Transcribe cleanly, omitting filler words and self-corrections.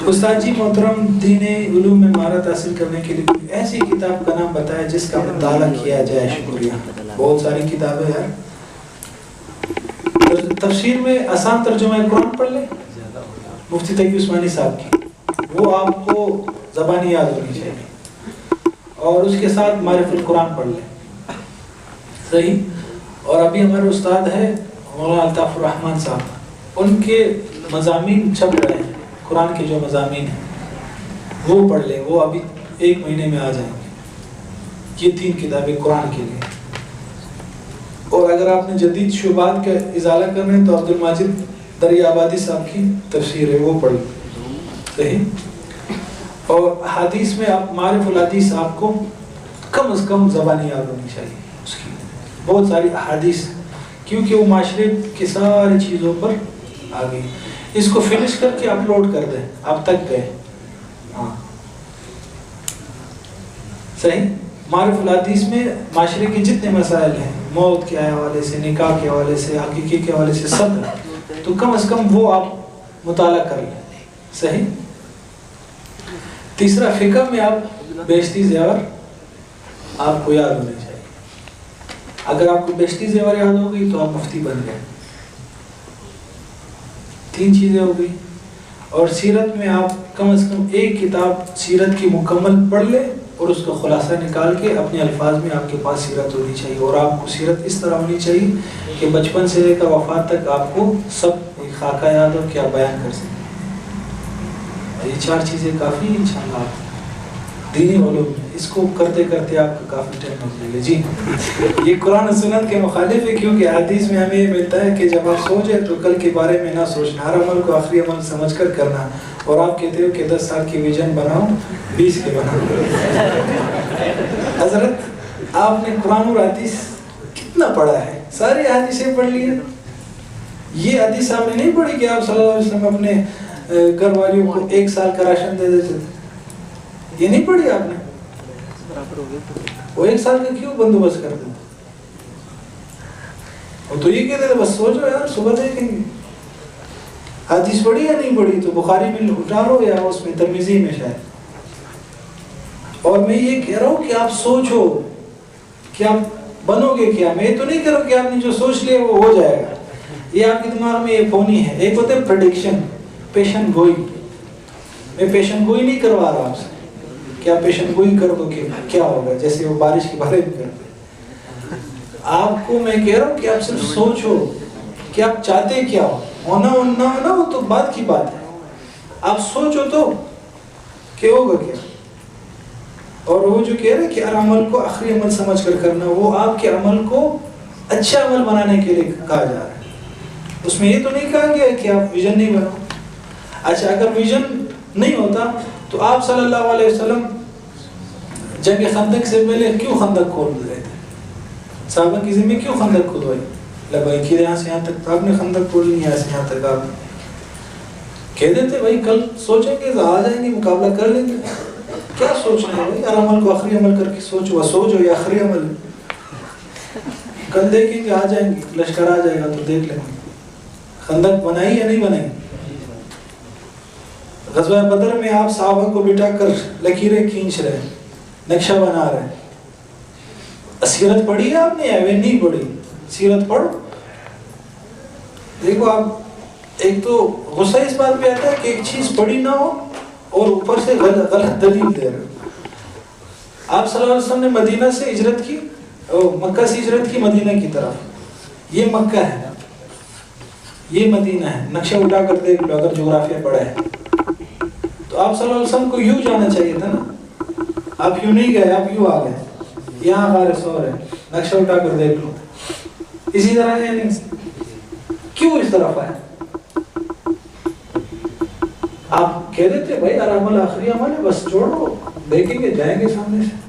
استاد جی محترم، دین علوم میں مہارت حاصل کرنے کے لیے کوئی ایسی کتاب کا نام بتائے جس کا مطالعہ کیا جائے. شکریہ. بہت ساری کتابیں یار. تفسیر میں آسان ترجمہ قرآن پڑھ لیں مفتی تقی عثمانی صاحب کی، وہ آپ کو زبانی یاد ہونی چاہیے، اور اس کے ساتھ معرفت القرآن پڑھ لیں. صحیح. اور ابھی ہمارے استاد ہے مولانا الطاف الرحمن صاحب، ان کے مضامین چھپ رہے ہیں، قرآن کے جو مضامین ہیں وہ پڑھ لیں، وہ ابھی 1 مہینے میں آ جائیں گے. یہ 3 کتابیں قرآن کے لیے. اور اگر آپ نے جدید شبہات کا ازالہ کرنا ہے تو عبد الماجد دریا آبادی صاحب کی تفسیر ہے، وہ پڑھ لیں. صحیح. اور حدیث میں آپ معرف الحدیث آپ کو کم از کم زبانی یاد ہونی چاہیے اس کی. بہت ساری احادیث، کیونکہ وہ معاشرے کی ساری چیزوں پر آ گئی. اس کو فنش کر کے اپلوڈ کر دیں. اب تک گئے. ہاں صحیح. معرف الحدیث میں معاشرے کے جتنے مسائل ہیں، موت کے حوالے سے، نکاح کے حوالے سے، حقیقی کے حوالے سے، سب ہے. تو کم از کم وہ آپ مطالعہ کر لیں. صحیح. تیسرا، فقہ میں آپ بیشتی زیور آپ کو یاد ہونے چاہیے. اگر آپ کو بیشتی زیور یاد ہو گئی تو آپ مفتی بن گئے. 3 چیزیں ہو گئی. اور سیرت میں آپ کم از کم 1 کتاب سیرت کی مکمل پڑھ لیں اور اس کا خلاصہ نکال کے اپنے الفاظ میں آپ کے پاس سیرت ہونی چاہیے. اور آپ کو سیرت اس طرح ہونی چاہیے کہ بچپن سے لے کر وفات تک آپ کو سب ایک خاکہ یاد ہو کہ آپ بیان کر سکیں. یہ 4 چیزیں کافی ہیں انشاءاللہ دینی علوم میں. اس کو کرتے کرتے آپ کو کافی ٹائم ہو جائے گا. جی، یہ قرآن و سنت کے مخالف ہے، کیونکہ حدیث میں ہمیں یہ ملتا ہے کہ جب آپ سو جائے تو کل کے بارے میں نہ سوچنا، ہر عمل کو آخری عمل سمجھ کر کرنا. اور آپ کہتے ہو کہ 10 سال کی ویژن بناؤ، 20 کے بناؤ. حضرت آپ نے قرآن اور حدیث کتنا پڑھا ہے؟ ساری حدیثیں پڑھ لی ہیں. یہ حدیث آپ نے نہیں پڑھی کہ آپ صلی اللہ علیہ وسلم اپنے گھر والیوں کو 1 سال کا راشن دے دیتے تھے؟ یہ نہیں پڑھی آپ نے؟ وہ 1 سال کا کیوں بندوبست کر دیتے؟ وہ تو یہ کہتے تھے بس سو جاؤ یار، صبح دیکھیں گے. حدیث پڑھی یا نہیں پڑھی؟ تو بخاری میں اٹھارو یا اس میں ترمذی میں شاید. اور میں یہ کہہ رہا ہوں کہ آپ سوچو کہ آپ بنو گے کیا. میں تو نہیں کہہ رہا کہ آپ نے جو سوچ لیا وہ ہو جائے گا. یہ آپ کے دماغ میں یہ پونی ہے. ایک ہوتا ہے پریڈکشن، پیشن گوئی. میں پیشن گوئی نہیں کروا رہا آپ سے کہ آپ پیشن گوئی کر دو کہ کیا ہوگا، جیسے وہ بارش کے بارے میں کرتے. آپ کو میں کہہ رہا ہوں کہ آپ صرف سوچو کہ آپ چاہتے کیا ہو. ہونا ہونا وہ تو بات کی بات ہے. آپ سوچو تو کہ ہوگا کیا. اور وہ جو کہہ رہے کہ ہر عمل کو آخری عمل سمجھ کر کرنا، وہ آپ کے عمل کو اچھا عمل بنانے کے لیے کہا جا رہا ہے. اس میں یہ تو نہیں کہا گیا کہ آپ ویژن نہیں بناؤ. اچھا، اگر ویژن نہیں ہوتا تو آپ صلی اللہ علیہ وسلم جنگ خندق سے پہلے کیوں خندق کھود رہے تھے؟ صحابہ کی ذمہ کیوں خندق کھدوائی؟ بھائی کہ یہاں سے یہاں تک آپ نے خندق کھود لی، یہاں سے یہاں تک آپ کہہ دیتے بھائی کل سوچیں گے آ جائیں گے، مقابلہ کر لیں گے. کیا سوچنا ہے بھائی؟ ہر عمل کو آخری عمل کر کے سوچو. سوچو یہ آخری عمل ہے، کل دیکھیں گے آ جائیں گے، لشکر آ جائے گا تو دیکھ لیں گے. خندق بنائی یا نہیں بنائی؟ غزوہ بدر میں آپ صحابہ کو بٹھا کر لکیریں کھینچ رہے ہیں، نقشہ بنا رہے ہیں. سیرت پڑھی ہے آپ نے یا نہیں پڑھی؟ سیرت پڑھو. دیکھو آپ، ایک تو غصہ اس بات پہ آتا ہے کہ ایک چیز پڑھی نہ ہو اور اوپر سے غلط دلیل دے رہے. آپ صلی اللہ علیہ وسلم نے مدینہ سے ہجرت کی، مکہ سے ہجرت کی مدینہ کی طرف. یہ مکہ ہے، یہ مدینہ ہے. نقشہ اٹھا کر دیکھ لو اگر جغرافیہ پڑھا ہے تو آپ صلی اللہ علیہ وسلم کو یوں جانا چاہیے تھا نا. آپ یوں نہیں گئے، آپ یوں آ گئے. یہاں غار ثور ہے، نقشہ اٹھا کر دیکھ لو. اسی طرح ہے نہیں، کیوں اس طرف آئے؟ آپ کہہ دیتے بھائی ہر عمل آخری عمل ہے، بس چھوڑو، دیکھیں گے جائیں گے سامنے سے.